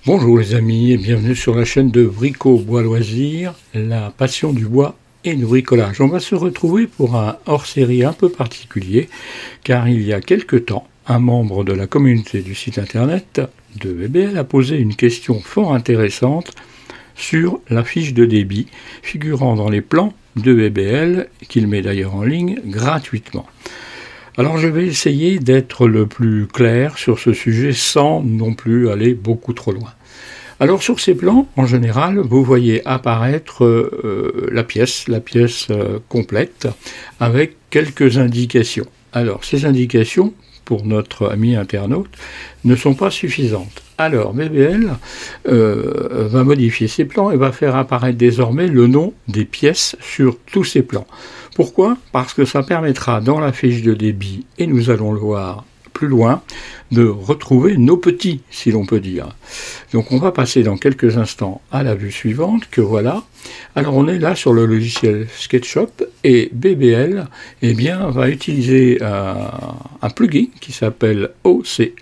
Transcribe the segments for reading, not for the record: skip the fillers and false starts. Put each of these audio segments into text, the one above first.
Bonjour les amis et bienvenue sur la chaîne de Brico Bois Loisirs, la passion du bois et du bricolage. On va se retrouver pour un hors-série un peu particulier car il y a quelque temps, un membre de la communauté du site internet de BBL a posé une question fort intéressante sur la fiche de débit figurant dans les plans de BBL qu'il met d'ailleurs en ligne gratuitement. Alors je vais essayer d'être le plus clair sur ce sujet sans non plus aller beaucoup trop loin. Alors sur ces plans, en général, vous voyez apparaître la pièce complète avec quelques indications. Alors ces indications, pour notre ami internaute, ne sont pas suffisantes. Alors BBL va modifier ces plans et va faire apparaître désormais le nom des pièces sur tous ces plans. Pourquoi? Parce que ça permettra dans la fiche de débit, et nous allons le voir plus loin, de retrouver nos petits, si l'on peut dire. Donc on va passer dans quelques instants à la vue suivante, que voilà. Alors on est là sur le logiciel SketchUp, et BBL va utiliser un plugin qui s'appelle OCL,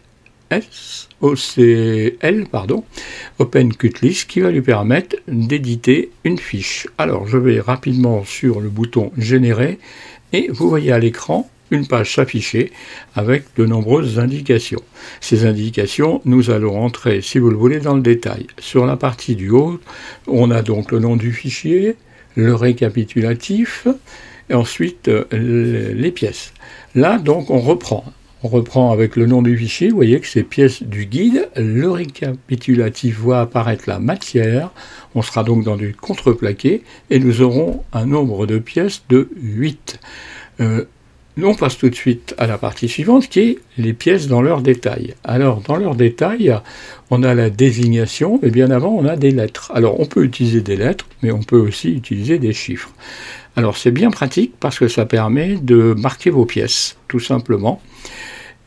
OpenCutlist, qui va lui permettre d'éditer une fiche. Alors je vais rapidement sur le bouton générer et vous voyez à l'écran une page s'afficher avec de nombreuses indications. Ces indications, nous allons entrer, si vous le voulez, dans le détail. Sur la partie du haut, on a donc le nom du fichier, le récapitulatif et ensuite les pièces. Là donc on reprend. On reprend avec le nom du fichier, vous voyez que c'est pièces du guide, le récapitulatif voit apparaître la matière, on sera donc dans du contreplaqué, et nous aurons un nombre de pièces de 8. On passe tout de suite à la partie suivante, qui est les pièces dans leur détail. Alors, dans leur détail, on a la désignation, et bien avant, on a des lettres. Alors, on peut utiliser des lettres, mais on peut aussi utiliser des chiffres. Alors, c'est bien pratique, parce que ça permet de marquer vos pièces, tout simplement.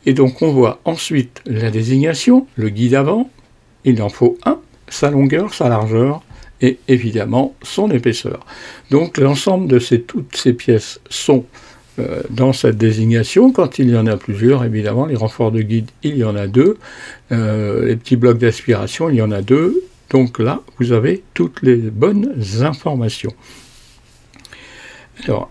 Et donc on voit ensuite la désignation, le guide avant, il en faut un, sa longueur, sa largeur et évidemment son épaisseur. Donc l'ensemble de toutes ces pièces sont dans cette désignation. Quand il y en a plusieurs, évidemment, les renforts de guide, il y en a 2, les petits blocs d'aspiration, il y en a 2. Donc là, vous avez toutes les bonnes informations. Alors,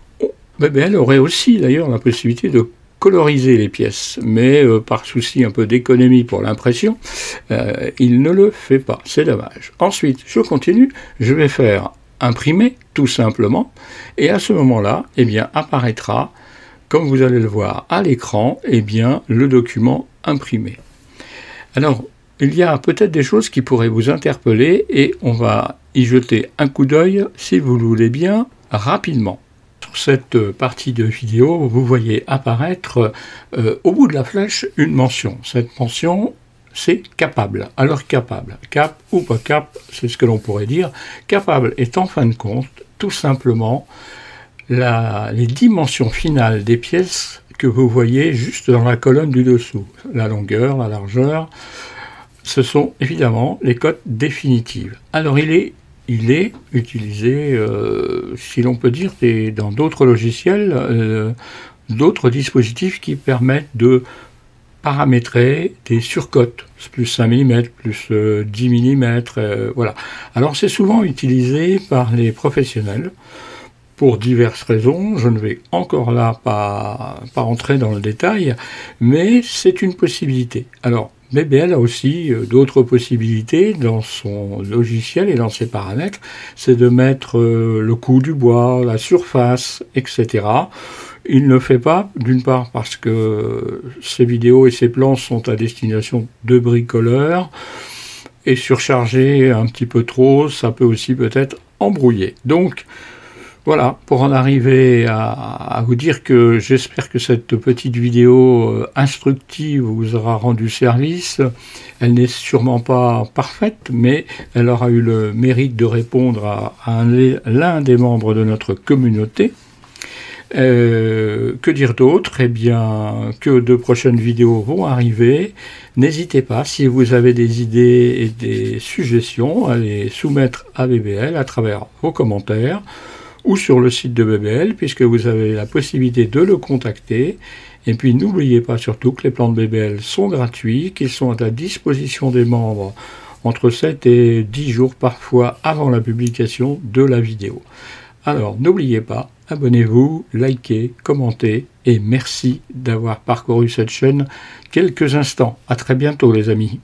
BBL aurait aussi d'ailleurs la possibilité de coloriser les pièces, mais par souci un peu d'économie pour l'impression, il ne le fait pas, c'est dommage. Ensuite, je continue, je vais faire imprimer, tout simplement, et à ce moment-là, apparaîtra, comme vous allez le voir à l'écran, le document imprimé. Alors, il y a peut-être des choses qui pourraient vous interpeller, et on va y jeter un coup d'œil, si vous le voulez bien, rapidement. Cette partie de vidéo, vous voyez apparaître au bout de la flèche une mention. Cette mention, c'est capable. Alors capable, cap ou pas cap, c'est ce que l'on pourrait dire. Capable est en fin de compte tout simplement les dimensions finales des pièces que vous voyez juste dans la colonne du dessous. La longueur, la largeur, ce sont évidemment les cotes définitives. Alors il est utilisé, si l'on peut dire, dans d'autres logiciels, d'autres dispositifs qui permettent de paramétrer des surcotes, plus 5 mm, plus 10 mm, voilà. Alors c'est souvent utilisé par les professionnels pour diverses raisons. Je ne vais encore là pas entrer dans le détail, mais c'est une possibilité. Alors, BBL a aussi d'autres possibilités dans son logiciel et dans ses paramètres, c'est de mettre le coût du bois, la surface, etc. Il ne le fait pas, d'une part parce que ces vidéos et ces plans sont à destination de bricoleurs, et surcharger un petit peu trop, ça peut aussi peut-être embrouiller. Donc, voilà, pour en arriver à vous dire que j'espère que cette petite vidéo instructive vous aura rendu service. Elle n'est sûrement pas parfaite, mais elle aura eu le mérite de répondre à l'un des membres de notre communauté. Que dire d'autre? Eh bien, que de prochaines vidéos vont arriver. N'hésitez pas, si vous avez des idées et des suggestions, à les soumettre à BBL à travers vos commentaires, ou sur le site de BBL, puisque vous avez la possibilité de le contacter. Et puis n'oubliez pas surtout que les plans de BBL sont gratuits, qu'ils sont à la disposition des membres entre 7 et 10 jours parfois avant la publication de la vidéo. Alors n'oubliez pas, abonnez-vous, likez, commentez et merci d'avoir parcouru cette chaîne quelques instants. À très bientôt les amis.